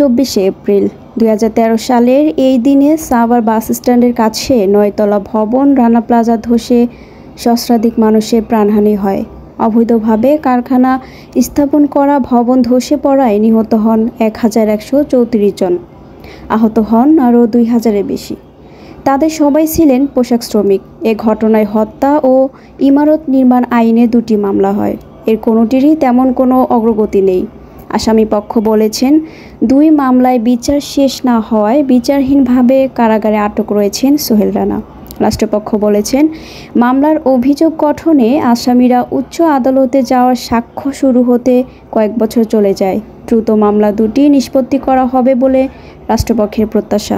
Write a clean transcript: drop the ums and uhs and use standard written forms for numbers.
২৪শে এপ্রিল ২০১৩ সালের এই দিনে সাভার বাস স্ট্যান্ডের কাছে ৯তলা ভবন রানা প্লাজা ধসে সহস্রাধিক মানুষের প্রাণহানি হয়। অবৈধভাবে কারখানা স্থাপন করা ভবন ধসে পড়ায় নিহত হন ১,১৩৪ জন, আহত হন আরও ২,০০০-এর বেশি। তাদের সবাই ছিলেন পোশাক শ্রমিক। এ ঘটনায় হত্যা ও ইমারত নির্মাণ আইনে ২টি মামলা হয়। এর কোনোটিরই তেমন কোনো অগ্রগতি নেই। আসামিপক্ষ বলেছেন, ২ মামলায় বিচার শেষ না হওয়ায় বিচারহীনভাবে কারাগারে আটক রয়েছেন সোহেল রানা। রাষ্ট্রপক্ষ বলেছেন, মামলার অভিযোগ গঠনে আসামিরা উচ্চ আদালতে যাওয়ার সাক্ষ্য শুরু হতে কয়েক বছর চলে যায়। দ্রুত মামলা দুটি নিষ্পত্তি করা হবে বলে রাষ্ট্রপক্ষের প্রত্যাশা।